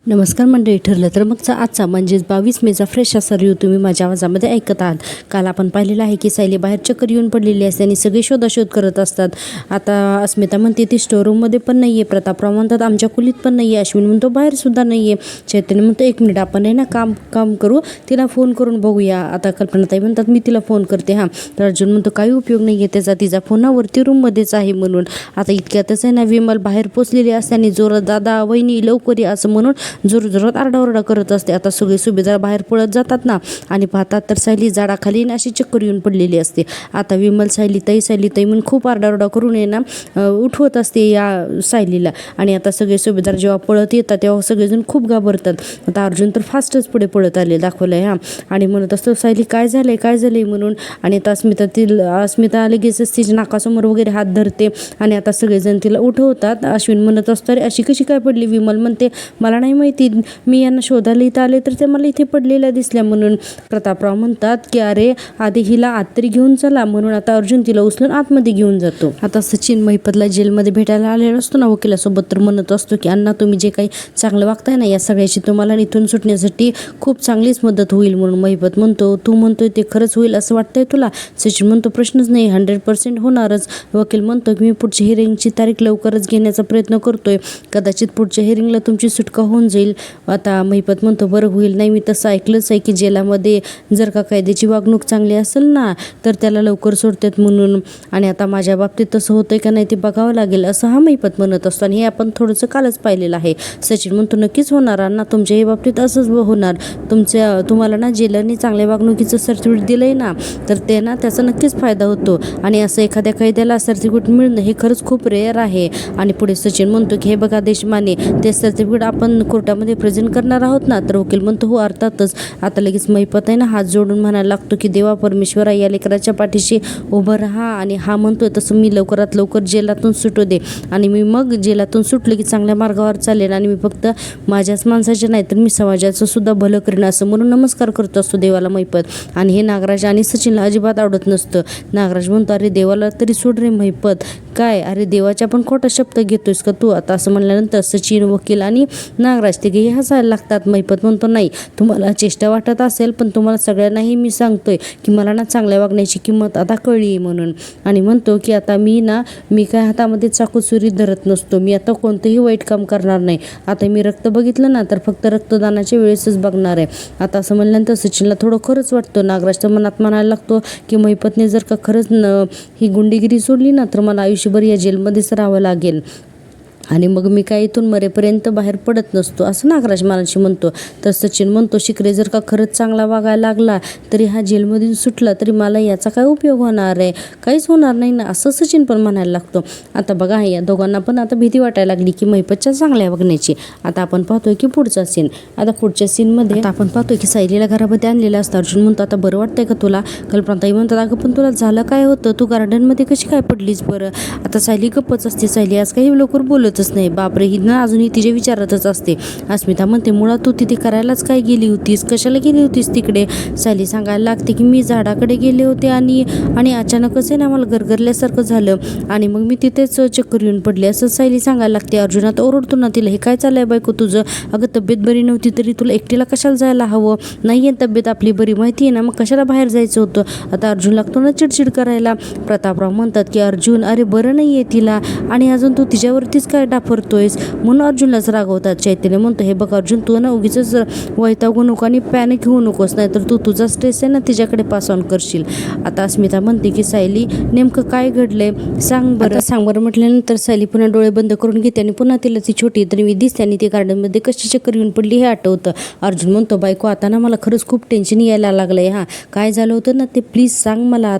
नमस्कार मंडळी, ठरलं तर मगचा आजचा म्हणजेच 22 मेचा फ्रेश असा रिव्ह्यू तुम्ही माझ्या आवाजामध्ये ऐकत आहात. काल आपण पाहिलेलं आहे की सायली बाहेर चक्कर येऊन पडलेली असते आणि सगळे शोधाशोध करत असतात. आता अस्मिता म्हणते ती स्टोरूममध्ये पण नाही आहे, प्रतापराव म्हणतात आमच्या खोलीत पण नाही आहे, अश्विन म्हणतो बाहेरसुद्धा नाही आहे, चैतन्य म्हणतो 1 मिनिट आपण आहे ना काम करू, तिला फोन करून बघूया. आता कल्पनाताई म्हणतात मी तिला फोन करते. तर अर्जुन म्हणतो काही उपयोग नाही आहे त्याचा, तिचा फोनावरती रूममध्येच आहे म्हणून. आता इतक्यातच आहे ना विमल बाहेर पोचलेली असते आणि जोरात दादा वहिनी लवकर या असं म्हणून जोरात आरडाओरडा करत असते. आता सगळे सुभेदार बाहेर पळत जातात ना आणि पाहतात तर सायली झाडाखाली अशी चक्कर येऊन पडलेली असते. आता विमल सायलीताई म्हणून खूप आरडाओरडा करून आहे ना उठवत असते या सायलीला. आणि आता सगळे सुभेदार जेव्हा पळत येतात तेव्हा सगळेजण खूप घाबरतात. आता अर्जुन तर फास्टच पुढे पळत आले दाखवलंय आणि म्हणत असतो सायली काय झालंय म्हणून. आणि आता अस्मिता लगेचच तिच्या नाकासमोर वगैरे हात धरते आणि आता सगळेजण तिला उठवतात. अश्विन म्हणत असतो अरे अशी कशी काय पडली. विमल म्हणते मला नाही माहिती, मी यांना शोधायला इथं आले तर ते मला इथे पडलेल्या दिसल्या म्हणून. प्रतापराव म्हणतात की अरे आधी हिला आत तरी घेऊन चला म्हणून. आता अर्जुन तिला उचलून आतमध्ये घेऊन जातो. आता सचिन महिपतला जेलमध्ये भेटायला आलेला असतो ना वकिलासोबत, तर म्हणत असतो की अण्णा तुम्ही जे काही चांगलं वागताय ना या सगळ्याची तुम्हाला इथून सुटण्यासाठी खूप चांगलीच मदत होईल म्हणून. महिपत म्हणतो तू म्हणतोय ते खरंच होईल असं वाटतंय तुला. सचिन म्हणतो प्रश्नच नाही, 100% होणारच. वकील म्हणतो की मी पुढच्या हिअरिंगची तारीख लवकरच घेण्याचा प्रयत्न करतोय, कदाचित पुढच्या हिअरिंगला तुमची सुटका होऊन जाईल. आता महिपत म्हणतो बरं होईल. नाही मी तसं ऐकलंच आहे की जेलामध्ये जर का कायद्याची वागणूक चांगली असेल ना तर त्याला लवकर सोडतात म्हणून. आणि आता माझ्या बाबतीत तसं होतंय का नाही ते बघावं लागेल असं महिपत म्हणत असतो. आणि हे आपण थोडंसं कालच पाहिलेलं आहे. सचिन म्हणतो नक्कीच होणार ना, तुमच्या हे बाबतीत असंच होणार. तुम्हाला ना जेलाने चांगल्या वागणुकीचं सर्टिफिकेट दिलंय ना तर ते ना त्याचा नक्कीच फायदा होतो. आणि असं एखाद्या कैद्याला सर्टिफिकेट मिळणं हे खरंच खूप रेअर आहे. आणि पुढे सचिन म्हणतो की हे बघा देशमाने ते सर्टिफिकेट आपण कोर्टामध्ये प्रेझेंट करणार आहोत ना. तर वकील म्हणतो हो अर्थातच. आता लगेच महिपत आहे ना हात जोडून म्हणायला लागतो की देवा परमेश्वरा या लेकराच्या पाठीशी उभं राहा. आणि हा म्हणतोय तसं मी लवकरात लवकर जेलातून सुटू दे आणि मी मग जेलातून सुटलं की चांगल्या मार्गावर चालेल आणि मी फक्त माझ्याच माणसाच्या नाही तर मी समाजाचं सुद्धा भलं करीन असं म्हणून नमस्कार करत असतो देवाला महिपत. आणि हे नागराज आणि सचिनला अजिबात आवडत नसतं. नागराज म्हणतो अरे देवाला तरी सोड रे महिपत, काय अरे देवाच्या पण खोटा शब्द घेतोयस का तू. आता असं म्हणल्यानंतर सचिन वकील आणि नागराज तिघेही हसायला लागतात. महिपत म्हणतो नाही तुम्हाला चेष्टा वाटत असेल पण तुम्हाला सगळ्यांनाही मी सांगतोय की मला ना चांगल्या वागण्याची किंमत आता कळली म्हणून. आणि म्हणतो की आता मी काय हातामध्ये चाकू सुरी धरत नसतो, मी आता कोणतंही वाईट काम करणार नाही. आता मी रक्त बघितलं ना तर फक्त रक्तदानाच्या वेळेसच बघणार आहे. आता असं म्हणल्यानंतर सचिनला थोडं खरंच वाटतं. नागराजच्या मनात म्हणायला लागतो की महिपतने जर का खरंच ही गुंडगिरी सोडली ना तर मला आयुष्यभर या जेलमध्येच राहावं लागेल आणि मग मी काय इथून मरेपर्यंत बाहेर पडत नसतो असं नागराज मानाशी म्हणतो. तर सचिन म्हणतो शिकरे जर का खरंच चांगला वागायला लागला तरी हा जेलमधून सुटला तरी मला याचा काय उपयोग होणार आहे, काहीच होणार नाही ना असं सचिन पण म्हणायला लागतो. आता बघा या दोघांना पण आता भीती वाटायला लागली की महिपतच्या चांगल्या वागण्याची. आता आपण पाहतोय की पुढचा सीन. आता पुढच्या सीनमध्ये आपण पाहतोय की सायलीला घरामध्ये आणलेलं असतं. अर्जुन म्हणतो आता बरं वाटतंय का तुला. कल्पनाताई म्हणतात अगं पण तुला झालं काय होतं, तू गार्डनमध्ये कशी काय पडलीस बरं. आता सायली गप्पच असते. सायली आज काही लवकर बोलत नाही, बापरे ही ना अजूनही तिच्या विचारातच असते. अस्मिता म्हणते मुळात तू तिथे करायलाच काय गेली होतीस, कशाला गेली होतीस तिकडे. सायली सांगायला लागते की मी झाडाकडे गेले होते आणि अचानकच आहे ना मला गरगरल्यासारखं झालं आणि मग मी तिथेच चक्कर येऊन पडले असं सायली सांगायला लागते. अर्जुनात ओरडतो ना तिला, हे काय चाललंय बायको तुझं, अगं तब्येत बरी नव्हती तरी तुला एकटीला कशाला जायला हवं, नाही आहे तब्येत आपली बरी माहिती आहे ना मग कशाला बाहेर जायचं होतं. आता अर्जुन लागतो ना चिडचिड करायला. प्रतापराव म्हणतात की अर्जुन अरे बरं नाही आहे तिला आणि अजून तू तिच्यावरतीच काय डाफरतोयस म्हणून अर्जुनलाच रागवतात. चैतन्य म्हणतो हे बघ अर्जुन तू ना उगीच वैतागू नको आणि पॅनिक होऊ नकोस, नाही तर तू तुझा स्ट्रेस आहे ना तिच्याकडे पास ऑन करशील. आता अस्मिता म्हणते की सायली नेमकं काय घडलंय सांग बरं म्हटल्यानंतर सायली पुन्हा डोळे बंद करून घेते आणि पुन्हा तिला ती छोटी तर मी दिसते आणि ती गार्डनमध्ये कशी चक्कर येऊन पडली हे आठवतं. अर्जुन म्हणतो बायको आता ना मला खरंच खूप टेन्शन यायला लागलंय, काय झालं होतं ना ते प्लीज सांग मला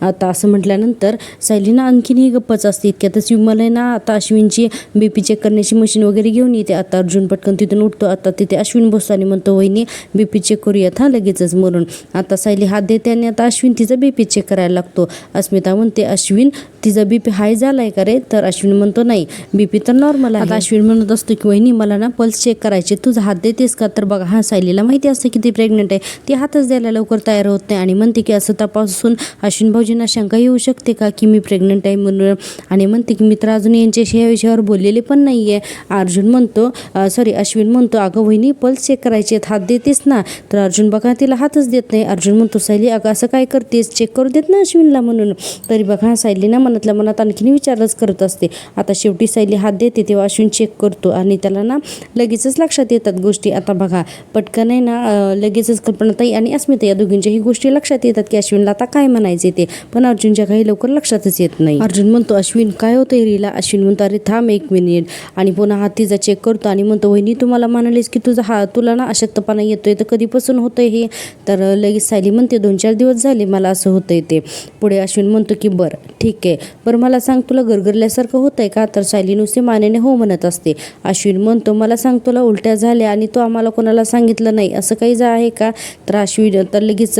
आता असं म्हटल्यानंतर सायली ना आणखीनही गप्पच असते. इतक्यातच विमल ना आता अश्विनची BP चेक करण्याची मशीन वगैरे घेऊन येते. आता अर्जुन पटकन तिथून उठतो. आता तिथे अश्विन बसतो आणि म्हणतो वहिनी BP चेक करूयात लगेचच म्हणून. आता सायली हात देते आणि आता अश्विन तिचा BP चेक करायला लागतो. अस्मिता म्हणते अश्विन तिचा BP हाय झालाय का रे. तर अश्विन म्हणतो नाही BP तर नॉर्मल आहे. आता अश्विन म्हणत असतो की वहिनी मला ना पल्स चेक करायचे, तुझा हात देतेस का. तर बघा सायलीला माहिती असतं की ती प्रेग्नंट आहे, ती हातच द्यायला लवकर तयार होत नाही आणि म्हणते की असं तपासून अश्विन भाऊजींना शंका येऊ शकते का की मी प्रेग्नंट आहे म्हणून. आणि म्हणते की मित्र अजून यांच्याशी या विषयावर बोललेले पण नाही आहे. अर्जुन म्हणतो अश्विन म्हणतो अगं वहिनी पल्स चेक करायचे हात देतेस ना. तर अर्जुन बघा तिला हातच देत नाही. अर्जुन म्हणतो सायली अगं असं काय करतेस, चेक करू देत ना अश्विनला म्हणून. तरी बघा सायली ना मनातल्या मनात आणखीन विचारच करत असते. आता शेवटी सायली हात देते तेव्हा अश्विन चेक करतो आणि त्याला ना लगेचच लक्षात येतात गोष्टी. आता बघा पटकन आहे ना लगेचच कल्पनाताई आणि अस्मिता या दोघींच्याही गोष्टी लक्षात येतात की अश्विनला आता काय म्हणायचे ते, पण अर्जुनच्या काही लवकर लक्षातच येत नाही. अर्जुन म्हणतो अश्विन काय होतंय रीला. अश्विन म्हणतो अरे थांब 1 मिनिट आणि पुन्हा हात तिचा चेक करतो आणि म्हणतो वहिनी तुम्हाला म्हणालीस की तुला ना अशक्तपणा येतोय तर कधीपासून होतंय हे. तर लगेच सायली म्हणते 2-4 दिवस झाले मला असं होतंय ते. पुढे अश्विन म्हणतो की बरं ठीक आहे, बरं मला सांग तुला गरगरल्यासारखं होतंय का. तर सायली नुसती मानेने हो म्हणत असते. अश्विन म्हणतो मला सांग तुला उलट्या झाल्या आणि तू आम्हाला कोणाला सांगितलं नाही असं काही आहे का. तर अश्विन तर लगेच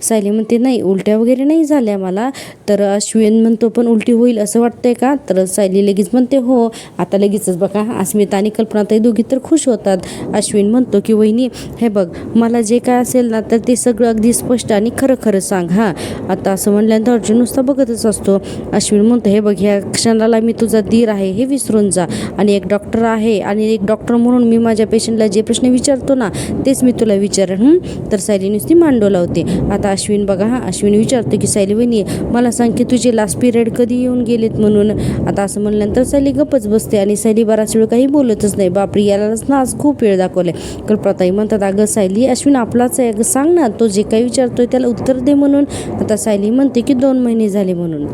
सायली म्हणते नाही उलट्या वगैरे नाही झाल्या मला. तर अश्विन म्हणतो पण उलटी होईल असं वाटतंय का. तर सायली लगेच म्हणते हो. आता लगेचच बघा अस्मिता आणि कल्पनाताई दोघी तर खुश होतात. अश्विन म्हणतो की वहिनी हे बघ मला जे काय असेल ना तर ते सगळं अगदी स्पष्ट आणि खरं खरं सांग हां. आता असं म्हणल्यानंतर अर्जुन नुसता बघतच असतो. अश्विन म्हणतो हे बघ ह्या क्षणाला मी तुझा धीर आहे हे विसरून जा आणि एक डॉक्टर आहे आणि एक डॉक्टर म्हणून मी माझ्या पेशंटला जे प्रश्न विचारतो ना तेच मी तुला विचारेन. तर सायली नुसती मांडो लावते. आता अश्विन बघा अश्विन विचारतो की सायली वहिनी मला सांग की तुझे लास्ट पिरियड कधी येऊन गेलेत म्हणून. आता असं म्हणल्यानंतर सायली गप्पच बसते आणि सायली बराच वेळ काही बोलतच नाही. बापरे यालाच ना आज खूप वेळ दाखवलाय. कल्पनाताई म्हणतात अगं सायली अश्विन आपलाच आहे अगं सांग ना तो जे काही विचारतोय त्याला उत्तर दे म्हणून. आता सायली म्हणते की 2 महिने झाले म्हणून.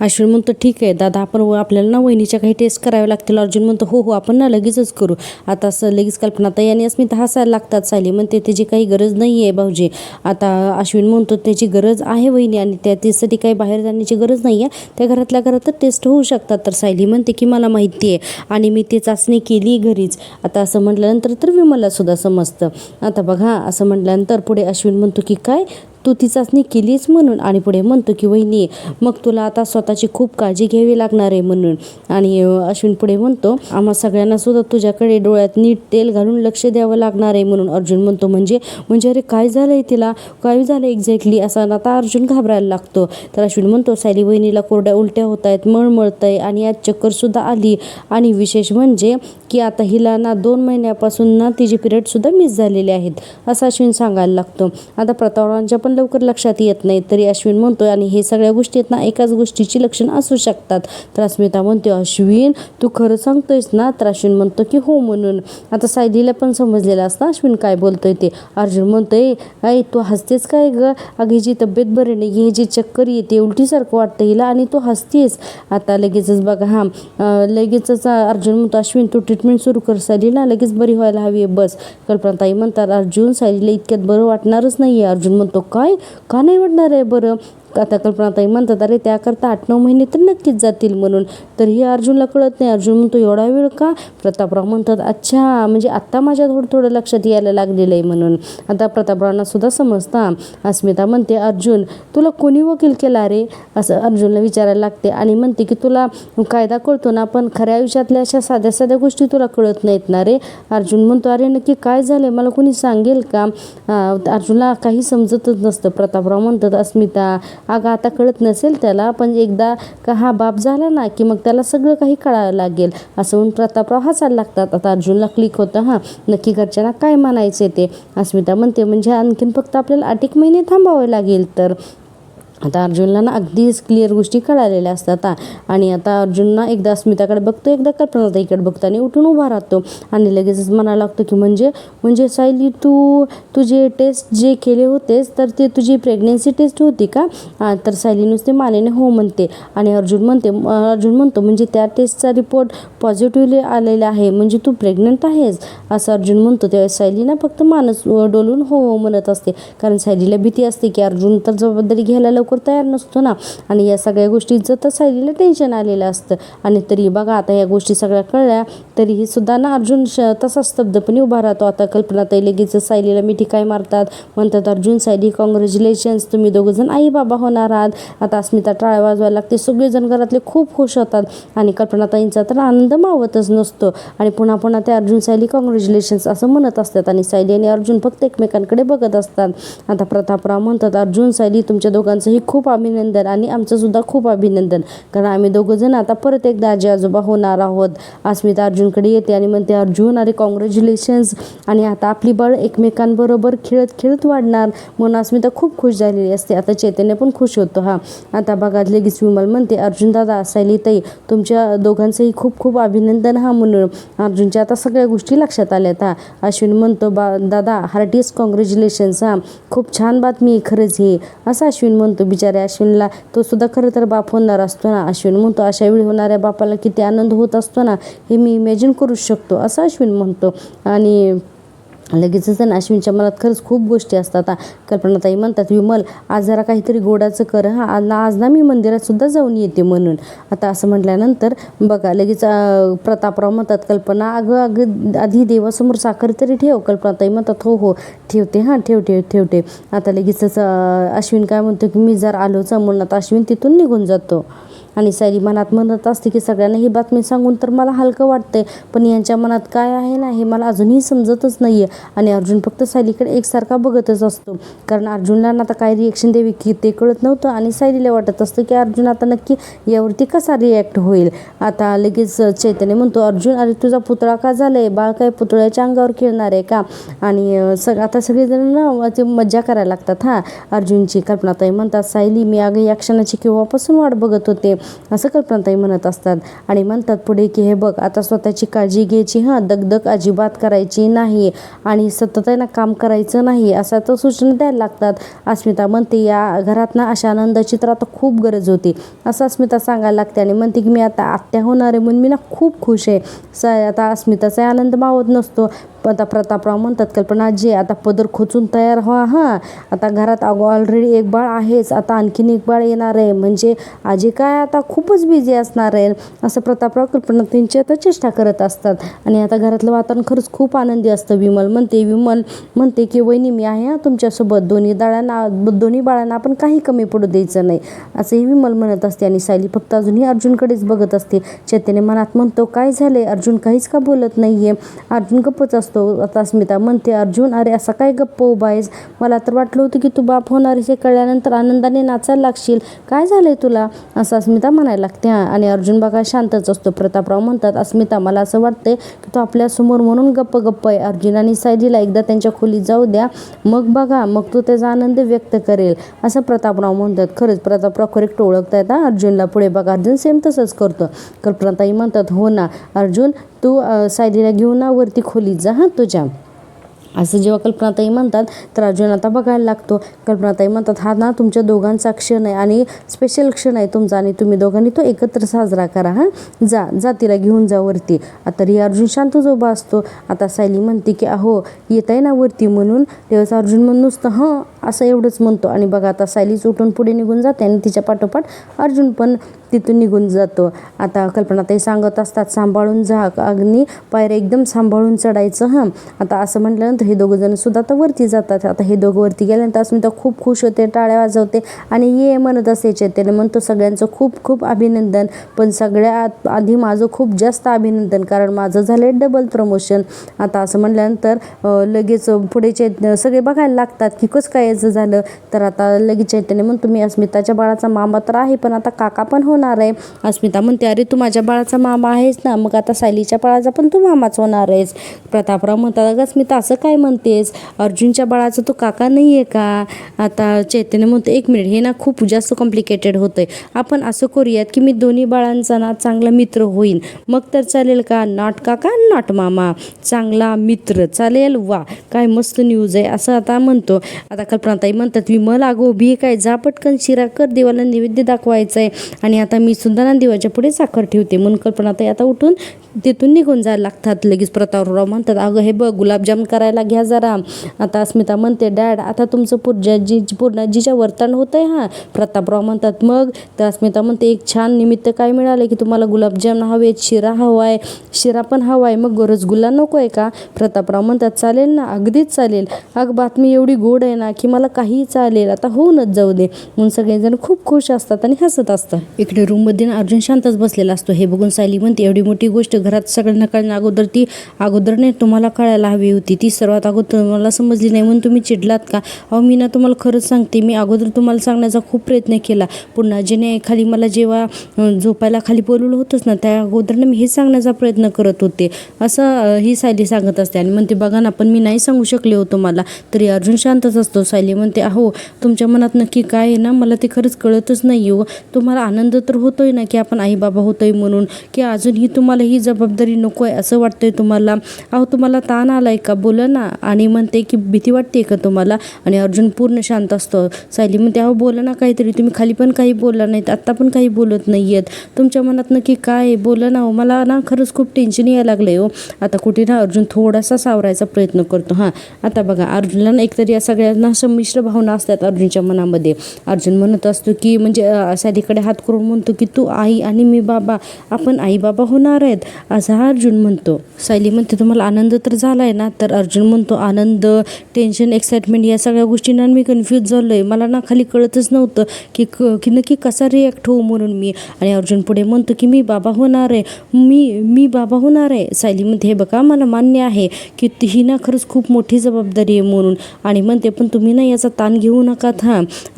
अश्विन म्हणतो ठीक आहे दादा आपण आपल्याला ना वहिनीच्या काही टेस्ट करावे लागतील. अर्जुन म्हणतो हो आपण ना लगेचच करू. आता असं लगेच कल्पनाताई आणि अस्मिता हसायला लागतात. सायली म्हणते त्याची काही गरज नाही आहे भाऊजी. आता अश्विन म्हणतो त्याची गरज आहे वहिनी आणि त्यासाठी काही बाहेर जाण्याची गरज नाही आहे, त्या घरातल्या घरातच टेस्ट होऊ शकतात. तर सायली म्हणते की मला माहिती आहे आणि मी ते चाचणी केली घरीच. आता असं म्हटल्यानंतर तर विमलासुद्धा समजतं. आता बघा असं म्हटल्यानंतर पुढे अश्विन म्हणतो की काय तू ती चाचणी केलीच म्हणून. आणि पुढे म्हणतो की वहिनी मग तुला आता स्वतःची खूप काळजी घ्यावी लागणार आहे म्हणून. आणि अश्विन पुढे म्हणतो आम्हा सगळ्यांना सुद्धा तुझ्याकडे डोळ्यात नीट तेल घालून लक्ष द्यावं लागणार आहे म्हणून. अर्जुन म्हणतो म्हणजे अरे काय झालंय तिला, काय झालं एक्झॅक्टली असं. आता अर्जुन घाबरायला लागतो. तर अश्विन म्हणतो सायली वहिनीला कोरड्या उलट्या होत आहेत, मळमळतंय आणि आज चक्करसुद्धा आली आणि विशेष म्हणजे की आता हिला ना 2 महिन्यापासून ना तिचे पिरियडसुद्धा मिस झालेले आहेत असं अश्विन सांगायला लागतो. आता प्रतापरावांच्या पण लवकर लक्षात येत नाही तरी अश्विन म्हणतोय आणि हे सगळ्या गोष्टी आहेत ना एकाच गोष्टीची लक्षणं असू शकतात. तर अस्मिता म्हणते अश्विन तू खरं सांगतोयस ना. तर अश्विन म्हणतो की हो म्हणून. आता सायलीला पण समजलेलं असतं अश्विन काय बोलतोय ते. अर्जुन म्हणतोय आई तू हसतेस काय ग, अगं हिची तब्येत बरी नाही, ही जी चक्कर येते उलटीसारखं वाटतं हिला आणि तू हसतेस. आता लगेचच बघा लगेचच अर्जुन म्हणतो अश्विन तू ट्रीटमेंट सुरू कर, सायलीला लगेच बरी व्हायला हवी आहे बस. कल्पनाताई म्हणतात अर्जुन सायलीला इतक्यात बरं वाटणारच नाही आहे. अर्जुन म्हणतो काय का नाही वाटणार आहे बरं. आता कल्पनाताई म्हणतात अरे त्याकरता 8-9 महिने तर नक्कीच जातील म्हणून. तर हे अर्जुनला कळत नाही. अर्जुन म्हणतो एवढा वेळ का. प्रतापराव म्हणतात अच्छा म्हणजे आत्ता माझ्या थोडं लक्षात यायला लागलेलं आहे म्हणून. आता प्रतापरावांना सुद्धा समजतं. अस्मिता म्हणते अर्जुन तुला कोणी वकील केला रे असं अर्जुनला विचारायला लागते आणि म्हणते की तुला कायदा कळतो ना पण खऱ्या आयुष्यातल्या अशा साध्या साध्या गोष्टी तुला कळत नाहीत ना रे. अर्जुन म्हणतो अरे नक्की काय झालं मला कोणी सांगेल का. अर्जुनला काही समजतच नसतं. प्रतापराव म्हणतात अस्मिता अगं आता कळत नसेल त्याला पण एकदा का हा बाप झाला ना की मग त्याला सगळं काही कळायला लागेल असं म्हणून प्रतापराव हसायला लागतात. आता अर्जुनला क्लिक होतं नक्की घरच्यांना काय म्हणायचे ते. अस्मिता म्हणते म्हणजे आणखीन फक्त आपल्याला 8 महिने थांबावे लागेल. तर आता अर्जुनला ना अगदीच क्लिअर गोष्टी कळालेल्या असतात. आणि आता अर्जुन ना एकदा अस्मिताकडे बघतो एकदा कल्पनाताईकडे बघतो आणि उठून उभा राहतो आणि लगेचच म्हणायला लागतो की म्हणजे सायली तुझे टेस्ट जे केले होतेस तर ते तुझी प्रेग्नेन्सी टेस्ट होती का. तर सायली नुसते मानेने हो म्हणते आणि अर्जुन म्हणतो म्हणजे त्या टेस्टचा रिपोर्ट पॉझिटिव्हली आलेला आहे म्हणजे तू प्रेग्नंट आहेस असं अर्जुन म्हणतो. तेव्हा सायली ना फक्त मानस डोलून हो म्हणत असते कारण सायलीला भीती असते की अर्जुन तर जबाबदारी घ्यायला लवकर तयार नसतो ना आणि या सगळ्या गोष्टींचं तर सायलीला टेन्शन आलेलं असतं. आणि तरी बघा आता या गोष्टी सगळ्या कळल्या तरीही सुद्धा ना अर्जुन तसा स्तब्धपणे उभा राहतो. आता कल्पनाताई लगेच सायलीला मिठी काय मारतात म्हणतात अर्जुन सायली कॉंग्रॅच्युलेशन्स तुम्ही दोघंजण आई बाबा होणार आहात. आता अस्मिता टाळ्या वाजवायला लागते. सगळेजण घरातले खूप खुश होतात आणि कल्पनाताईंचा तर आनंद मावतच नसतो आणि पुन्हा ते अर्जुन सायली कॉंग्रॅच्युलेशन्स असं म्हणत असतात आणि सायली आणि अर्जुन फक्त एकमेकांकडे बघत असतात. आता प्रतापराव म्हणतात अर्जुन सायली तुमच्या दोघांचंही तुमचंही खूप अभिनंदन आणि आमचंसुद्धा खूप अभिनंदन, कारण आम्ही दोघंजण आता परत एकदा आजी आजोबा होणार आहोत. अस्मिता अर्जुनकडे येते आणि म्हणते, अर्जुन अरे कॉंग्रॅच्युलेशन्स, आणि आता आपली बाळ एकमेकांबरोबर खेळत खेळत वाढणार. म्हणून अस्मिता खूप खुश झालेली असते. आता चैतन्य पण खुश होतो. आता बघा लगेच विमल म्हणते, अर्जुन दादा, सायलीताई, तुमच्या दोघांचंही खूप खूप अभिनंदन. म्हणून अर्जुनच्या आता सगळ्या गोष्टी लक्षात आल्यात. अश्विन म्हणतो, दादा हार्टिएस्ट कॉंग्रॅच्युलेशन्स, खूप छान बातमी खरंच ही, असं अश्विन म्हणतो. बिचारे अश्विनला तो सुद्धा खरं तर बाप होणार असतो ना. अश्विन म्हणतो, अशा वेळी होणाऱ्या बापाला किती आनंद होत असतो ना, हे मी इमॅजिन करू शकतो, असं अश्विन म्हणतो. आणि लगेचच ना अश्विनच्या मनात खरंच खूप गोष्टी असतात. कल्पनाताई म्हणतात, विमल आज जरा काहीतरी गोडाचं कर. आज ना मी मंदिरात सुद्धा जाऊन येते म्हणून. आता असं म्हटल्यानंतर बघा लगेच प्रतापराव म्हणतात, कल्पना अगं आधी देवासमोर साखर तरी ठेव. कल्पनाताई म्हणतात, हो हो ठेवते, ठेवते. आता लगेचच अश्विन काय म्हणतो की मी जर आलोच म्हणून आता अश्विन तिथून निघून जातो. आणि सायली मनात म्हणत असते की सगळ्यांना ही बातमी सांगून तर मला हलकं वाटतंय, पण यांच्या मनात काय आहे ना हे मला अजूनही समजतच नाही आहे. आणि अर्जुन फक्त सायलीकडे एकसारखा बघतच असतो, कारण अर्जुनला आता काय रिॲक्शन द्यावी की ते कळत नव्हतं. आणि सायलीला वाटत असतं की अर्जुन आता नक्की यावरती कसा रिॲक्ट होईल. आता लगेच चैतन्य म्हणतो, अर्जुन अरे तुझा पुतळा का झालाय, बाळ काय पुतळ्याच्या अंगावर खेळणार आहे का. आणि आता सगळेजण ना ते मज्जा करायला लागतात अर्जुनची. कल्पनाताई म्हणतात, सायली मी अगं या क्षणाची केव्हापासून वाट बघत होते, असं कल्पनाताई म्हणत असतात. आणि म्हणतात पुढे की हे बघ आता स्वतःची काळजी घ्यायची, दगदग अजिबात करायची नाही आणि सतत आहे ना काम करायचं नाही, असा तर सूचना द्यायला लागतात. अस्मिता म्हणते, या घरात ना अशा आनंदाची तर आता खूप गरज होती, असं अस्मिता सांगायला लागते. आणि म्हणते की मी आता आत्या होणार आहे म्हणून मी ना खूप खुश आहे. आता अस्मिताचा आनंद मावत नसतो. आता प्रतापराव म्हणतात, कल्पना आजी आता पदर खोचून तयार व्हा. आता घरात ऑलरेडी एक बाळ आहेच, आता आणखीन एक बाळ येणार आहे, म्हणजे आजी काय आता खूपच बिझी असणार आहे, असं प्रतापराव कल्पनाताईंची आता चेष्टा करत असतात. आणि आता घरातलं वातावरण खरंच खूप आनंदी असतं. विमल म्हणते की वहिनी मी आहे तुमच्यासोबत, दोन्ही बाळांना आपण काही कमी पडू द्यायचं नाही, असंही विमल म्हणत असते. आणि सायली फक्त अजूनही अर्जुनकडेच बघत असते. चैतन्य मनात म्हणतो, काय झाले, अर्जुन काहीच का बोलत नाहीये. अर्जुन गप्पच असतो. आता अस्मिता म्हणते, अर्जुन अरे असा काय गप्प उभा आहेस, मला तर वाटलं होतं की तू बाप होणार हे कळल्यानंतर आनंदाने नाचायला लागशील, काय झालंय तुला, असं अस्मिता म्हणायला लागते. आणि अर्जुन बघा शांतच असतो. प्रतापराव म्हणतात, अस्मिता मला असं वाटतंय की तो आपल्यासमोर म्हणून गप्प आहे. अर्जुन आणि सायलीला एकदा त्यांच्या खोलीत जाऊ द्या, मग बघा मग तो त्याचा आनंद व्यक्त करेल, असं प्रतापराव म्हणतात. खरंच प्रतापराव करेक्ट ओळखतायत अर्जुनला. पुढे बघा अर्जुन सेम तसंच करतो. कल्पनाताई म्हणतात, हो ना अर्जुन तू सायलीला घेऊन वरती खोलीत जा तुझ्या, असं जेव्हा कल्पनाताई म्हणतात तर अर्जुन आता बघायला लागतो. कल्पनाताई म्हणतात, हा ना तुमच्या दोघांचा क्षण आहे आणि स्पेशल क्षण आहे तुमचा, आणि तुम्ही दोघांनी तो एकत्र साजरा करा. जा तिला घेऊन जा वरती. आता तरी अर्जुन शांतच उभा असतो. आता सायली म्हणते की अहो येत आहे ना वरती म्हणून, तेव्हाच अर्जुन म्हणून नुसतं असं एवढंच म्हणतो. आणि बघा आता सायलीच उठून पुढे निघून जाते आणि तिच्या पाठोपाठ अर्जुन पण तिथून निघून जातो. आता कल्पनाताई सांगत असतात, सांभाळून जा अग्नी, पायऱ्या एकदम सांभाळून चढायचं. आता असं म्हटल्यानंतर हे दोघं जण सुद्धा आता वरती जातात. आता हे दोघं वरती गेल्यानंतर अस्मिता खूप खुश होते, टाळ्या वाजवते आणि ये म्हणत असे. चैतन्य म्हणतो, सगळ्यांचं खूप खूप अभिनंदन, पण सगळ्यात आधी माझं खूप जास्त अभिनंदन, कारण माझं झालं डबल प्रमोशन. आता असं म्हटल्यानंतर लगेच पुढे सगळे बघायला लागतात की कसं काय याचं झालं. तर आता लगेच चैतन्य म्हणतो, मी अस्मिताच्या बाळाचा मामा तर आहे, पण आता काका पण होणार आहे. अस्मिता म्हणते, अरे तू माझ्या बाळाचा मामा आहेस ना, मग आता सायलीच्या बाळाचा पण तू मामाच होणार आहेस. प्रतापराव म्हणतात, अगं अस्मिता असं काय म्हणतेस, अर्जुनच्या बाळाचा तो काका नाही आहे का. आता चैतन्य म्हणतो, एक मिनिट, हे ना खूप जास्त कॉम्प्लिकेटेड होतंय, आपण असं करूयात की मी दोन्ही बाळांचा ना चांगला मित्र होईन, मग तर चालेल का. नॉट काका नॉट मामा, चांगला मित्र चालेल. वा काय मस्त न्यूज आहे, असं आता म्हणतो. आता कल्पनाताई म्हणतात, विमल अगं उभी काय, जा पटकन शिरा कर, देवाला नैवेद्य दाखवायचं आहे. आणि आता मी सुद्धा ना देवाच्या पुढे साखर ठेवते. म्हणून कल्पनाताई आता उठून तिथून निघून जायला लागतात. लगेच प्रतापराव म्हणतात, अगं हे बघ गुलाबजाम करायला घ्या जरा. आता अस्मिता म्हणते, डॅड आता तुमचं पूर्णाजीच्या वर्तन होतंय. प्रतापराव म्हणतात, मग. तर अस्मिता म्हणते, एक छान निमित्त काय मिळालं की तुम्हाला गुलाबजाम हवेत, शिरा हवा आहे, शिरा पण हवा आहे, मग रसगुल्ला नको आहे का. प्रतापराव म्हणतात, चालेल ना, अगदीच चालेल, अगं बातमी एवढी गोड आहे ना की मला काहीही चालेल, आता होऊनच जाऊ दे. म्हणून सगळेजण खूप खुश असतात आणि हसत असतात. इकडे रूममध्ये अर्जुन शांतच बसलेला असतो. हे बघून सायली म्हणते, एवढी मोठी गोष्ट घरात सगळ्यांना कळण्या अगोदर नाही तुम्हाला कळायला हवी होती, ती सर्वात अगोदर तुम्हाला समजली नाही म्हणून तुम्ही चिडलात का? अहो मी ना तुम्हाला खरंच सांगते, मी अगोदर तुम्हाला सांगण्याचा खूप प्रयत्न केला. पुन्हा जिने खाली मला जेव्हा झोपायला खाली बोलवलं होतंच ना, त्या अगोदर मी हे सांगण्याचा प्रयत्न करत होते, असं ही सायली सांगत असते. आणि म्हणते बघा ना, पण मी नाही सांगू शकले हो तुम्हाला. तरी अर्जुन शांतच असतो. सायली म्हणते अहो तुमच्या मनात नक्की काय आहे ना, मला ते खरंच कळतच नाही हो. तुम्हाला आनंद तर होतोय ना की आपण आई बाबा होतोय म्हणून, की अजूनही तुम्हाला ही जबाबदारी नको आहे असं वाटतंय तुम्हाला? अहो तुम्हाला ताण आलाय का? बोला ना. आणि म्हणते की भीती वाटते का तुम्हाला? आणि अर्जुन पूर्ण शांत असतो. सायली म्हणते अहो बोला ना काहीतरी, तुम्ही खाली पण काही बोलला नाहीत, आत्ता पण काही बोलत नाही आहेत, तुमच्या मनात नक्की काय आहे? बोला ना हो, मला ना खरंच खूप टेन्शन यायला लागलं हो. आता कुठे ना अर्जुन थोडासा सावरायचा प्रयत्न करतो. आता बघा अर्जुनला ना एकतरी या सगळ्यांना संमिश्र भावना असतात अर्जुनच्या मनामध्ये. अर्जुन म्हणत असतो की म्हणजे सायलीकडे हात करून म्हणतो की तू आई आणि मी बाबा, आपण आई बाबा होणार आहेत असं हा अर्जुन म्हणतो. सायली म्हणते तुम्हाला आनंद तर झालाय ना? तर अर्जुन म्हणतो आनंद, टेन्शन, एक्साइटमेंट या सगळ्या गोष्टींना मी कन्फ्यूज झालोय. मला ना खाली कळतच नव्हतं की नक्की कसा रिॲक्ट होऊ म्हणून मी. आणि अर्जुन पुढे म्हणतो की मी बाबा होणार आहे, मी बाबा होणार आहे. सायली म्हणते हे बघा मला मान्य आहे की ही ना खरंच खूप मोठी जबाबदारी आहे म्हणून. आणि म्हणते पण तुम्ही ना याचा ताण घेऊ नकात.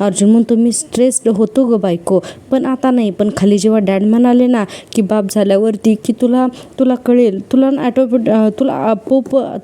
अर्जुन म्हणतो मी स्ट्रेस्ड होतो ग बायको, पण आता नाही. पण खाली जेव्हा डॅड म्हणाले ना की बाप झाल्यावरती की तुला कळेल, तू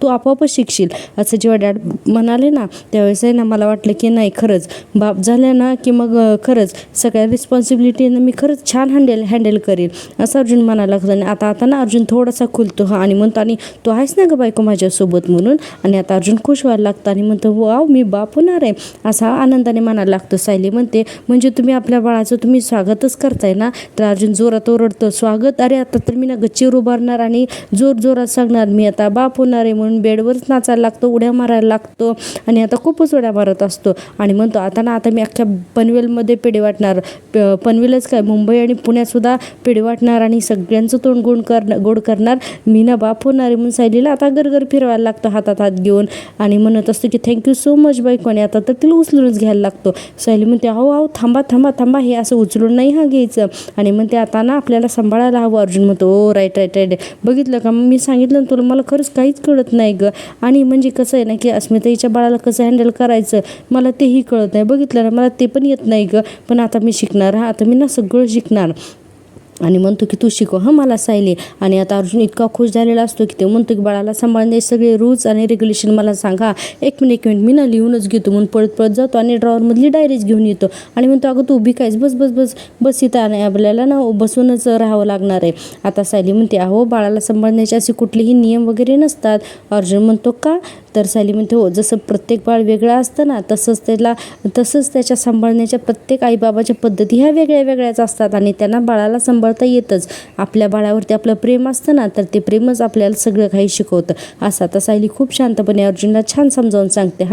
आपोआपच शिकशील असं जेव्हा डॅड म्हणाले ना, त्यावेळेस आहे ना मला वाटलं की नाही खरंच बाप झाल्या ना की मग खरंच सगळ्या रिस्पॉन्सिबिलिटीनं मी खरंच छान हँडल करेल असं अर्जुन म्हणायला लागलं. आणि आता ना अर्जुन थोडासा खुलतो आणि म्हणतो आणि तू आहेस ना ग बायको माझ्यासोबत म्हणून. आणि आता अर्जुन खुश व्हायला लागतं आणि म्हणतो वाव मी बाप होणार आहे असा आनंदाने म्हणायला लागतो. सायली म्हणते म्हणजे तुम्ही आपल्या बाळाचं तुम्ही स्वागतच करताय ना? तर अर्जुन जोरात ओरडतो स्वागत? अरे आता तर मी ना गच्चीवर उभारणार आणि जोरात सांगणार मी आता बाप होणार आहे म्हणून. बेडवरच नाचायला लागतो, उड्या मारायला लागतो आणि आता खूपच उड्या मारत असतो. आणि म्हणतो आता मी अख्ख्या पनवेलमध्ये पेढे वाटणार, पनवेलच काय मुंबई आणि पुण्यातसुद्धा पेढे वाटणार आणि सगळ्यांचं तोंड गोड करणार, मी ना बाप होणार आहे म्हणून. सायलीला आता गरगर फिरवायला लागतो हातात हात घेऊन आणि म्हणत असतो की थँक्यू सो मच बायको. आणि आता तर तिला उचलूनच घ्यायला लागतो. सायली म्हणते अहो थांबा हे असं उचलून नाही घ्यायचं. आणि म्हणते आता ना आपल्याला सांभाळायला हवं. अर्जुन म्हणतो ओ राईट बघितलं का मी सांगितलं ना तुला, मला खरंच काहीच कळत नाही ग. आणि म्हणजे कसं आहे ना की अस्मिताईच्या बाळाला कसं हँडल करायचं मला तेही कळत नाही, बघितलं ना मला ते पण येत नाही ग. पण आता मी शिकणार, आता मी ना सगळं शिकणार. आणि म्हणतो की तू शिकव मला सायली. आणि आता अर्जुन इतका खुश झालेला असतो की ते म्हणतो की बाळाला सांभाळणे सगळे रूल्स आणि रेग्युलेशन मला सांगा. एक मिनिट मी ना लिहूनच घेतो म्हणून पळत जातो आणि ड्रॉवरमधली डायरीज घेऊन येतो. आणि म्हणतो अगं तू उभी कायच, बस इथं. आणि आपल्याला ना बसूनच राहावं लागणार आहे. आता सायली म्हणते अहो बाळाला सांभाळण्याचे असे कुठलेही नियम वगैरे नसतात. अर्जुन म्हणतो का? तर सायली म्हणते हो, जसं प्रत्येक बाळ वेगळं असतं ना तसंच त्याच्या सांभाळण्याच्या प्रत्येक आईबाबाच्या पद्धती ह्या वेगळ्याच असतात आणि त्यांना बाळाला सांभाळता येतच. आपल्या बाळावरती आपलं प्रेम असतं ना, तर ते प्रेमच आपल्याला सगळं काही शिकवतं. असं आता सायली खूप शांतपणे अर्जुनला छान समजावून सांगते.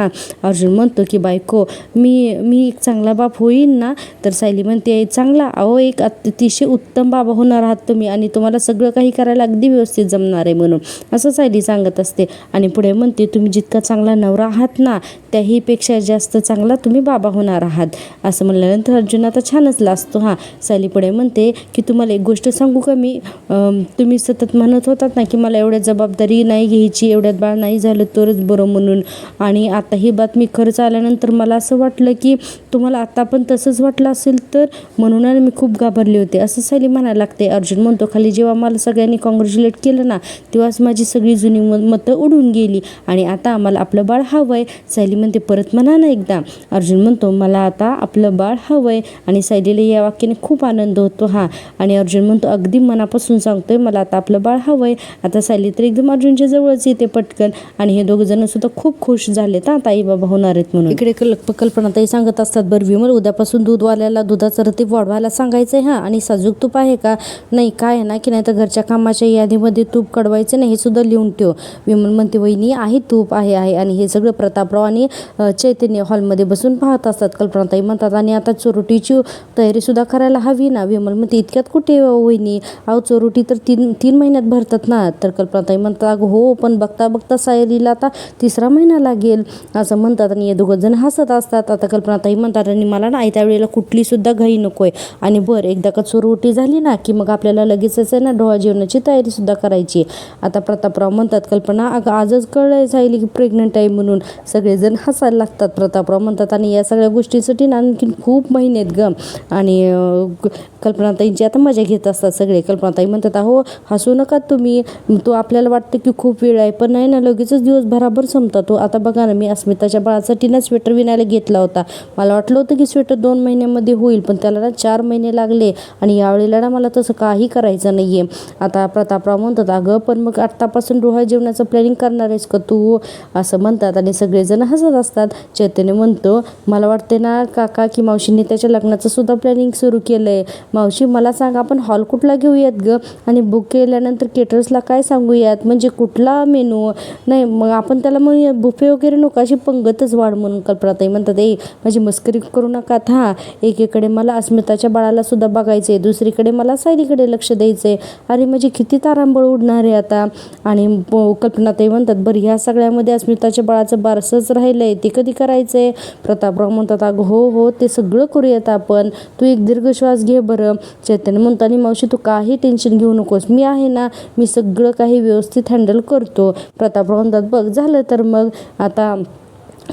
अर्जुन म्हणतो की बायको मी एक चांगला बाप होईन ना? तर सायली म्हणते चांगला, अहो एक अतिशय उत्तम बाबा होणार आहात तुम्ही आणि तुम्हाला सगळं काही करायला अगदी व्यवस्थित जमणार आहे म्हणून असं सायली सांगत असते. आणि पुढे म्हणते तुम्ही जितका चांगला नवरा आहात ना त्याहीपेक्षा जास्त चांगला तुम्ही बाबा होणार आहात असं म्हणल्यानंतर अर्जुन आता छानच लाजतो. सायली पुढे म्हणते की तुम्हाला एक गोष्ट सांगू का मी, तुम्ही सतत म्हणत होतात ना की मला एवढ्या जबाबदारी नाही घ्यायची, एवढ्यात बाळ नाही झालं तरच बरं म्हणून. आणि आता ही बातमी खरंच आल्यानंतर मला असं वाटलं की तुम्हाला आता पण तसंच वाटलं असेल तर म्हणून मी खूप घाबरले होते असं सायली म्हणायला लागते. अर्जुन म्हणतो खाली जेव्हा मला सगळ्यांनी कॉंग्रॅच्युलेट केलं ना तेव्हाच माझी सगळी जुनी मतं उडून गेली आणि आता मला आपलं बाळ हवंय. सायली म्हणते परत म्हणा ना एकदा. अर्जुन म्हणतो मला आता आपलं बाळ हवंय. आणि सायलीला या वाक्याने खूप आनंद होतो. आणि अर्जुन म्हणतो अगदी मनापासून सांगतोय मला आता आपलं बाळ हवंय. आता सायली तर एकदम अर्जुनच्या जवळच येते पटकन आणि हे दोघं जण सुद्धा खूप खुश झालेत आता आई बाबा होणार आहेत म्हणून. इकडे कल्पनाताई सांगत असतात बरं विमल उद्यापासून दूधवाल्याला दुधाचं रतीब वाढवायला सांगायचंय आणि साजूक तूप आहे का? नाही काय आहे ना की नाही तर घरच्या कामाच्या यादीमध्ये तूप कडवायचं नाही हे सुद्धा लिहून ठेव. विमल म्हणते वहिनी आहे तूप आहे. आणि हे सगळं प्रतापराव आणि चैतन्य हॉलमध्ये बसून पाहत असतात. कल्पनाताई म्हणतात आणि आता चोरटीची तयारी सुद्धा करायला हवी ना. विमल म्हणते इतक्यात कुठे कुठे वहिनी, अहो चोरोटी तर 3 महिन्यात भरतात ना. तर कल्पनाताई म्हणतात अगं हो, पण बघता बघता सायलीला आता 3रा महिना लागेल असं म्हणतात. आणि हे दोघं जण हसत असतात. आता कल्पनाताई म्हणतात आणि मला ना त्यावेळेला कुठली सुद्धा घाई नको आहे, आणि बरं एकदा का चोरोटी झाली ना की मग आपल्याला लगेचच आहे ना डोहाळ जेवणाची तयारी सुद्धा करायची. आता प्रतापराव म्हणतात कल्पना अगं आजच कळलंय सायली की प्रेग्नंट आहे म्हणून. सगळेजण हसायला लागतात. प्रतापराव म्हणतात आणि या सगळ्या गोष्टींसाठी ना आणखी खूप महिने आहेत ग. आणि कल्पनाताईंची आता मजा घेत असतात सगळे. कल्पनाताई म्हणतात अहो हसू नका तुम्ही, तो आपल्याला वाटतं की खूप वेळ आहे, पण नाही ना लगेचच दिवस भराभर संपतात तो. आता बघा ना, मी अस्मिताच्या बाळासाठी ना स्वेटर विणायला घेतला होता. मला वाटलं होतं की स्वेटर 2 महिन्यामध्ये होईल, पण त्याला ना 4 महिने लागले. आणि यावेळेला ना मला तसं काही करायचं नाही आहे. आता प्रतापराव म्हणतात अगं पण मग आत्तापासून डोहाळ जेवणाचं प्लॅनिंग करणार आहेस का तू, असं म्हणतात. आणि सगळेजण हसत असतात. चैतन्य म्हणतो मला वाटते ना काका की मावशींनी त्याच्या लग्नाचं सुद्धा प्लॅनिंग सुरू केलं आहे. मावशी मला सांग आपण हॉल कुठला घेऊयात ग, आणि बुक केल्यानंतर केटर्सला काय सांगूयात, म्हणजे कुठला मेनू नाही, मग आपण त्याला म्हणूया बुफे वगैरे नको, अशी पंगतच वाढ म्हणून. कल्पनाताई म्हणतात माझी मस्करी करू नका. हां, एकीकडे मला अस्मिताच्या बाळाला सुद्धा बघायचं आहे, दुसरीकडे मला सायलीकडे लक्ष द्यायचं आहे. अरे म्हणजे किती तारांबळ उडणार आहे आता. आणि कल्पनाताई म्हणतात बरं ह्या सगळ्यामध्ये अस्मिताच्या बाळाचं बारसंच राहिलं आहे, ते कधी करायचं आहे. प्रतापराव म्हणतात अगं हो हो, ते सगळं करूयात आपण, तू एक दीर्घ श्वास घे बरं. चैतन्य म्हणतो आणि मावशी तू काही टेन्शन घेऊ नकोस, मी आहे ना, मी सगळं काही व्यवस्थित हँडल करतो. प्रतापराव म्हणतात बघ झालं तर मग. आता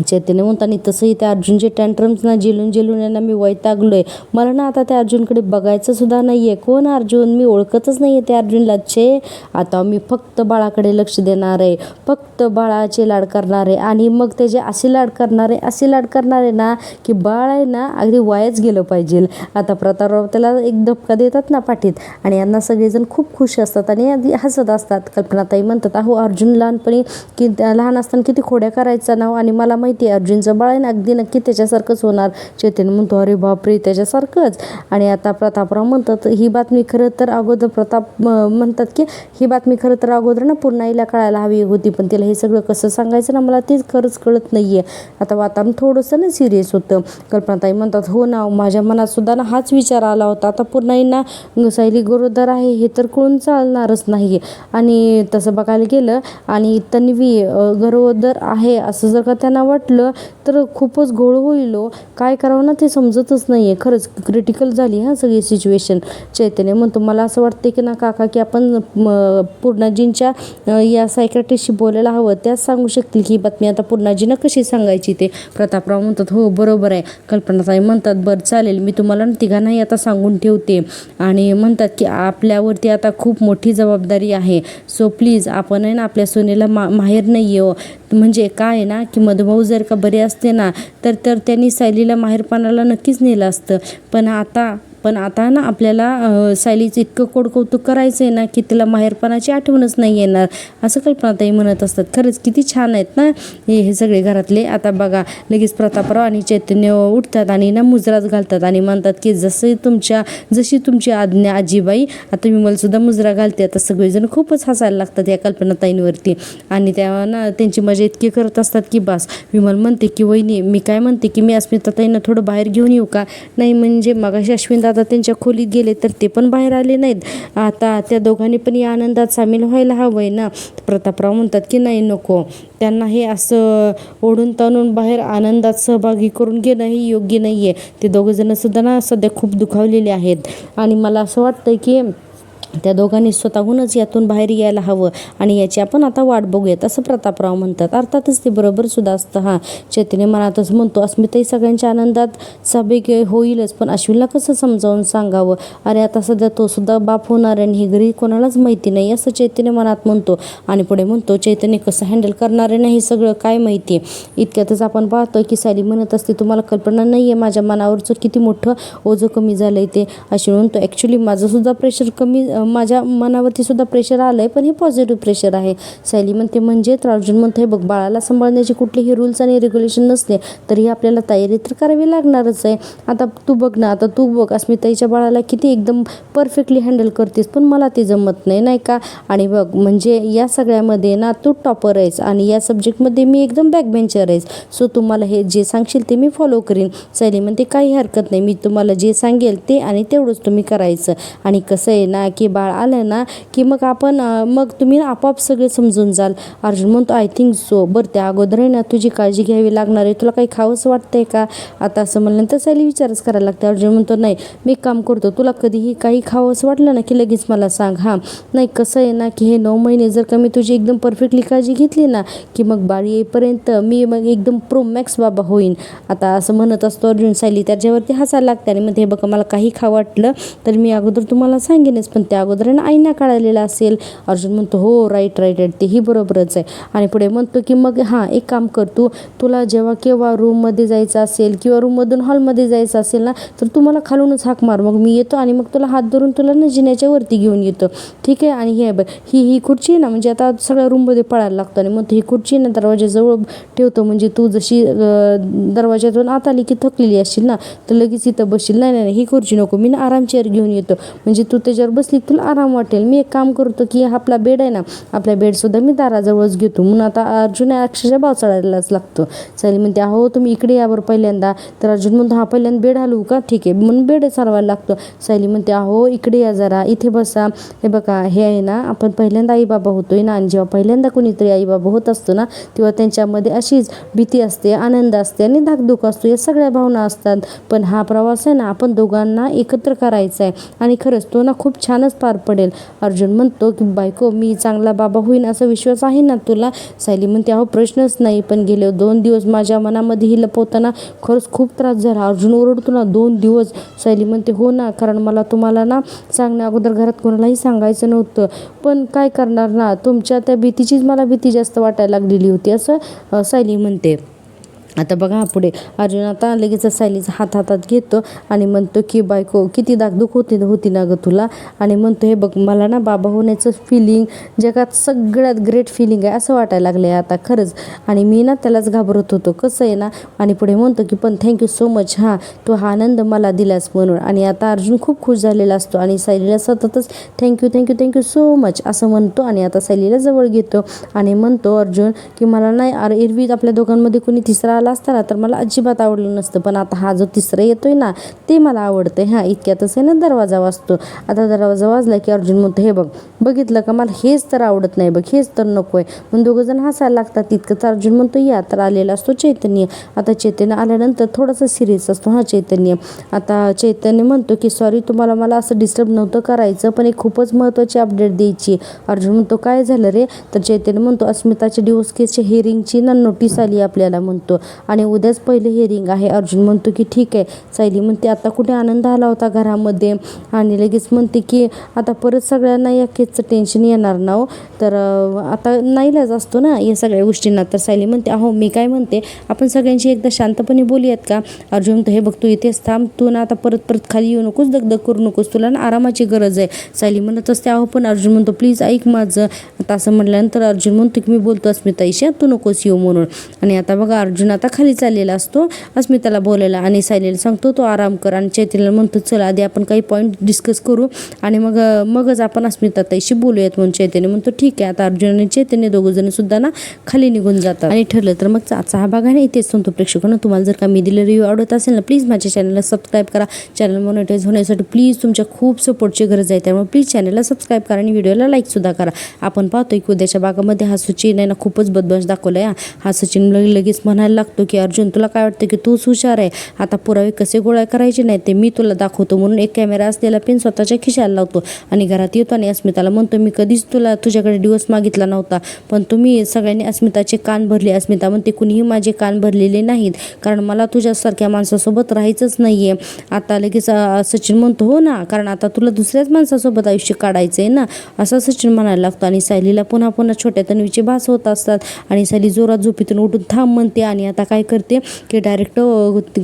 चैतन्य म्हणताना तसंही त्या अर्जुनचे टँट्रम्स ना झेलून यांना मी वैतागलो आहे. मला ना आता त्या अर्जुनकडे बघायचं सुद्धा नाही आहे. कोण अर्जुन, मी ओळखतच नाही आहे त्या अर्जुनला. आता मी फक्त बाळाकडे लक्ष देणार आहे, फक्त बाळाचे लाड करणार आहे. आणि मग त्याचे असे लाड करणार आहे ना की बाळ आहे ना अगदी वायाच गेलं पाहिजे. आता प्रतापराव त्याला एक धपका देतात ना पाठीत, आणि यांना सगळेजण खूप खुश असतात आणि आधी हसत असतात. कल्पनाताई म्हणतात अहो अर्जुन लहान असताना किती खोड्या करायचा ना, आणि मला माहिती आहे अर्जुनचं बाळ आहे ना अगदी नक्की त्याच्यासारखंच होणार. चैतन्य म्हणतो अरे बापरे त्याच्यासारखंच. आणि आता प्रतापराव म्हणतात ही बातमी खरं तर अगोदर ना पूर्णाईला कळायला हवी होती, पण तिला हे सगळं कसं सांगायचं ना मला तेच खरंच कळत नाही आहे. आता वातावरण थोडंसं ना सिरियस होतं. कल्पनाताई म्हणतात हो ना, माझ्या मनात सुद्धा ना हाच विचार आला होता. आता पूर्णाईंना सायली गरोदर आहे हे तर कळून चालणारच नाही. आणि तसं बघायला गेलं आणि तन्वी गरोदर आहे असं जर का त्यांना वाटलं तर खूपच घोळ होईल. काय करावं ना ते समजतच नाही आहे. खरंच क्रिटिकल झाली सगळी सिच्युएशन. चैतन्य म्हणतो मला असं वाटते की ना काका की आपण पूर्णाजींच्या या सायकॅट्रिस्टशी बोलायला हवं, त्याच सांगू शकतील की ही बातमी आता पूर्णाजींना कशी सांगायची ते. प्रतापराव म्हणतात हो बरोबर आहे. कल्पनाताई म्हणतात बरं चालेल, मी तुम्हाला तिघांनाही आता सांगून ठेवते. आणि म्हणतात की आपल्यावरती आता खूप मोठी जबाबदारी आहे, सो प्लीज आपण आहे ना आपल्या सोनेला माहेर नाही येऊ. म्हणजे काय आहे ना की मधुभाऊ जर का बरे असते ना तर त्यांनी सायलीला माहेरपणाला नक्कीच नेलं असतं. पण आता ना आपल्याला सायलीचं इतकं कौतुक करायचं आहे ना की तिला माहेरपणाची आठवणच नाही येणार, असं कल्पनाताई म्हणत असतात. खरंच किती छान आहेत ना हे सगळे घरातले. आता बघा लगेच प्रतापराव आणि चैतन्य उठतात आणि ना मुजराच घालतात आणि म्हणतात की जशी तुमची आज्ञा आजीबाई, आता मी मला सुद्धा मुजरा घालते. आता सगळेजण खूपच हसायला लागतात या कल्पनाताईंवरती. आणि त्या ना त्यांची मजा इतकी करत असतात की बस. विमल म्हणते की वहिनी मी काय म्हणते की मी अस्मिताताईंना थोडं बाहेर घेऊन येऊ का. नाही म्हणजे मगाशी अश्विन दादा त्यांच्या खोलीत गेले तर ते पण बाहेर आले नाहीत. आता त्या दोघांनी पण या आनंदात सामील व्हायला हवंय ना. प्रतापराव म्हणतात की नाही नको, त्यांना हे असं ओढून ताणून बाहेर आनंदात सहभागी करून घेणं हे योग्य नाही आहे. ते दोघंजण सुद्धा ना सध्या खूप दुखावलेले आहेत. आणि मला असं वाटतं की त्या दोघांनी स्वतःहूनच यातून बाहेर यायला हवं आणि याची आपण आता वाट बघूयात, असं प्रतापराव म्हणतात. अर्थातच ते बरोबर सुद्धा असतं. चैतन्य मनातच म्हणतो अस्मिताई सगळ्यांच्या आनंदात सहभागी होईलच, पण अश्विनला कसं समजावून सांगावं. अरे आता सध्या तो सुद्धा बाप होणार आणि हे घरी कोणालाच माहिती नाही, असं चैतन्य मनात म्हणतो. आणि पुढे म्हणतो चैतन्य कसं हँडल करणार आहे ना हे सगळं काय माहिती. इतक्यातच आपण पाहतोय की सायली म्हणत असते तुम्हाला कल्पना नाही आहे माझ्या मनावरचं किती मोठं ओझं कमी झालंय ते. अश्विन म्हणतो ॲक्च्युली माझं सुद्धा प्रेशर कमी माझ्या मनावरती सुद्धा प्रेशर आलं आहे, पण हे पॉझिटिव्ह प्रेशर आहे. सायली म्हणते म्हणजे तर अर्जुन म्हणते बघ बाळाला सांभाळण्याचे कुठलेही रूल्स आणि रेग्युलेशन नसले तरी आपल्याला तयारी तर करावी लागणारच आहे. आता तू बघ ना, आता तू बघ अस्मिताईच्या बाळाला किती एकदम परफेक्टली हँडल करतेस, पण मला ते जमत नाही, नाही का. आणि बघ म्हणजे या सगळ्यामध्ये ना तू टॉपर आहेस आणि या सब्जेक्टमध्ये मी एकदम बॅकबेंचर आहेस. सो तुम्हाला हे जे सांगशील ते मी फॉलो करीन. सायली म्हणते काही हरकत नाही, मी तुम्हाला जे सांगेल ते आणि तेवढंच तुम्ही करायचं. आणि कसं आहे ना की बाळ आलं ना की मग आपण मग तुम्ही आपोआप सगळे समजून जाल. अर्जुन म्हणतो आय थिंक सो. बरं त्या अगोदर आहे ना तुझी काळजी घ्यावी लागणार आहे, तुला काही खावंसं वाटतंय का. आता असं म्हणल्यानंतर सायली विचारच करायला लागते. अर्जुन म्हणतो नाही मी एक काम करतो, तुला कधीही काही खावंसं वाटलं ना की लगेच मला सांग. हां नाही कसं आहे ना की हे 9 महिने जर का मी तुझी एकदम परफेक्टली काळजी घेतली ना की मग बाळ येईपर्यंत मी मग एकदम प्रो मॅक्स बाबा होईन. आता असं म्हणत असतो अर्जुन. सायली त्याच्यावरती हसायला लागते आणि म्हणते हे बघा मला काही खावं वाटलं तर मी अगोदर तुम्हाला सांगेनच, पण त्या अगोदर ना आईना काढलेला असेल. अर्जुन म्हणतो हो राईट राईट राईट तेही बरोबरच आहे. आणि पुढे म्हणतो की मग हां एक काम कर, तुला जेव्हा केव्हा रूममध्ये जायचं असेल किंवा रूममधून हॉलमध्ये जायचं असेल ना तर तू मला खालूनच हाक मार, मग मी येतो आणि मग तुला हात धरून तुला न जिन्याच्या वरती घेऊन येतो, ठीक आहे. आणि हे बघ ही खुर्ची आहे ना, म्हणजे आता सगळ्या रूममध्ये पळायला लागतो आणि मग ही खुर्ची ना दरवाजाजवळ ठेवतो, म्हणजे तू जशी दरवाजातून आत आली की थकलेली असशील ना तर लगेच इथं बसशील. नाही नाही ही खुर्ची नको, मी ना आराम चेअर घेऊन येतो, म्हणजे तू त्याच्यावर बसली तुला आराम वाटेल. मी एक काम करतो की आपला बेड आहे ना, आपल्या बेडसुद्धा मी दाराजवळच घेतो. म्हणून आता अर्जुन अक्षरशः भाव चढायलाच लागतो. सायली म्हणते अहो तुम्ही इकडे यावर पहिल्यांदा. तर अर्जुन म्हणतो हा पहिल्यांदा बेड हलवू का, ठीक आहे, म्हणून बेड चालवायला लागतो. सायली म्हणते अहो इकडे या जरा, इथे बसा. हे बघा हे आहे ना आपण पहिल्यांदा आई बाबा होतोय ना, आणि जेव्हा पहिल्यांदा कोणीतरी आई बाबा होत असतो ना तेव्हा त्यांच्यामध्ये अशीच भीती असते, आनंद असते आणि धाकधूक असतो, या सगळ्या भावना असतात. पण हा प्रवास आहे ना आपण दोघांना एकत्र करायचा आहे आणि खरंच तो ना खूप छानच पार पडेल. अर्जुन म्हणतो की बायको मी चांगला बाबा होईन असा विश्वास आहे ना तुला. सायली म्हणते अहो प्रश्नच नाही, पण गेले 2 दिवस माझ्या मनामध्ये ही लपवताना खरंच खूप त्रास झाला. अर्जुन ओरडतो ना 2 दिवस. सायली म्हणते हो ना, कारण मला तुम्हाला ना सांगण्या अगोदर घरात कोणालाही सांगायचं नव्हतं, पण काय करणार ना, तुमच्या त्या भीतीचीच मला भीती जास्त वाटायला लागलेली होती असं सायली म्हणते. आता बघा पुढे अर्जुन आता लगेच सायलीचा हात हातात घेतो आणि म्हणतो की बायको किती दागदुख होती ना गं तुला. आणि म्हणतो हे बघ मला ना बाबा होण्याचं फिलिंग जगात सगळ्यात ग्रेट फिलिंग आहे असं वाटायला लागलं आहे आता खरंच, आणि मी ना त्यालाच घाबरत होतो कसं आहे ना. आणि पुढे म्हणतो की पण थँक्यू सो मच, हां तू हा आनंद मला दिलास म्हणून. आणि आता अर्जुन खूप खुश झालेला असतो आणि सायलीला सततच thank you thank you thank you so much असं म्हणतो. आणि आता सायलीला जवळ घेतो आणि म्हणतो अर्जुन की मला नाही एरवी आपल्या दोघांमध्ये कोणी तिसरा आला असताना तर मला अजिबात आवडलं नसतं, पण आता हा जो तिसरा येतोय ना ते मला आवडतंय. हां इतक्यातच आहे ना दरवाजा वाजतो. आता दरवाजा वाजला की अर्जुन म्हणतो हे बघ बघितलं का मला हेच तर आवडत नाही बघ, हेच तर नको आहे. मग दोघंजण हसायला लागतात. तितकंच अर्जुन म्हणतो या. तर आलेला असतो चैतन्य. आता चैतन्य आल्यानंतर थोडासा सिरियस असतो हा चैतन्य. आता चैतन्य म्हणतो की सॉरी तुम्हाला मला असं डिस्टर्ब नव्हतं करायचं, पण एक खूपच महत्त्वाची अपडेट द्यायची. अर्जुन म्हणतो काय झालं रे. तर चैतन्य म्हणतो अस्मिताच्या डिवोर्स केसच्या हिअरिंगची ना नोटीस आली आपल्याला म्हणतो, आणि उद्याच पहिले हिअरिंग आहे. अर्जुन म्हणतो की ठीक आहे. सायली म्हणते आता कुठे आनंद आला होता घरामध्ये, आणि लगेच म्हणते की आता परत सगळ्यांना या केसचं टेन्शन येणार ना हो, तर आता नाईलाज असतो ना या सगळ्या गोष्टींना. तर सायली म्हणते अहो मी काय म्हणते आपण सगळ्यांशी एकदा शांतपणे बोलूयात का. अर्जुन म्हणतो हे बघ तू इथेच थांब, तू ना आता परत खाली येऊ नकोस, दगदग करू नकोस, तुला ना आरामाची गरज आहे. सायली म्हणत असते अहो पण अर्जुन म्हणतो प्लीज ऐक माझं. आता असं म्हटल्यानंतर अर्जुन म्हणतो की मी बोलतो अस्मिताईशी तू नकोस येऊ म्हणून. आणि आता बघा अर्जुन आता खाली चाललेला असतो अस्मिताला बोलायला, आणि सायलीला सांगतो तो आराम कर. आणि चैतन्यला म्हणतो चल आधी आपण काही पॉईंट डिस्कस करू आणि मगच आपण अस्मिताताईशी बोलूयात म्हणून चैतन्य म्हणतो ठीक आहे. आता अर्जुन आणि चैतन्य दोघंजण सुद्धा ना खाली निघून जातात. आणि ठरलं तर मग आजचा हा भाग आहे ना इथेच संपतो. प्रेक्षकांना तुम्हाला जर का मी दिलेला रिव्ह्यू आवडत असेल ना प्लीज माझ्या चॅनलला सबस्क्राईब करा. चॅनल मॉनिटाईज होण्यासाठी प्लीज तुमच्या खूप सपोर्टची गरज आहे, त्यामुळे प्लीज चॅनलला सबस्क्राईब करा आणि व्हिडिओला लाईकसुद्धा करा. आपण पाहतोय की उद्याच्या भागामध्ये हा सचिन आहे ना खूपच बदमाश दाखवला आहे. हा सचिन लगेच म्हणायला लागतो की अर्जुन तुला काय वाटतं की तूच हुशार आहे, आता पुरावे कसे गोळा करायचे नाही ते मी तुला दाखवतो. म्हणून एक कॅमेरा असलेला पेन स्वतःच्या खिशाला लावतो आणि घरात येतो आणि अस्मिताला म्हणतो मी कधीच तुझ्याकडे डिवोर्स मागितला नव्हता, पण तुम्ही सगळ्यांनी अस्मिताचे कान भरले. अस्मिता म्हणते कुणीही माझे कान भरलेले नाहीत, कारण मला तुझ्यासारख्या माणसासोबत राहायचंच नाही आहे. आता लगेच सचिन म्हणतो हो ना, कारण आता तुला दुसऱ्याच माणसासोबत आयुष्य काढायचं आहे ना, असा सचिन म्हणायला लागतो. आणि सायलीला पुन्हा छोट्या तन्वीचे भास होत असतात आणि सायली जोरात झोपेतून उठून थांब म्हणते. आणि आता आता काय करते की डायरेक्ट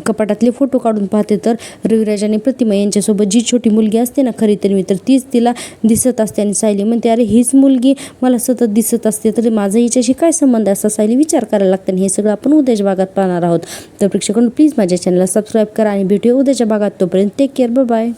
कपाटातले फोटो काढून पाहते, तर रविराज आणि प्रतिमा यांच्यासोबत जी छोटी मुलगी असते ना खरी तर मी, तर तीच तिला दिसत असते. आणि सायली म्हणते अरे हीच मुलगी मला सतत दिसत असते, तर माझा हिच्याशी काय संबंध, असा सायली विचार करायला लागते. आणि हे सगळं आपण उद्याच्या भागात पाहणार आहोत. तर प्रेक्षकांनो प्लीज माझ्या चॅनलला सबस्क्राईब करा आणि भेटूया उद्याच्या भागात. तोपर्यंत टेक केअर, बाय बाय.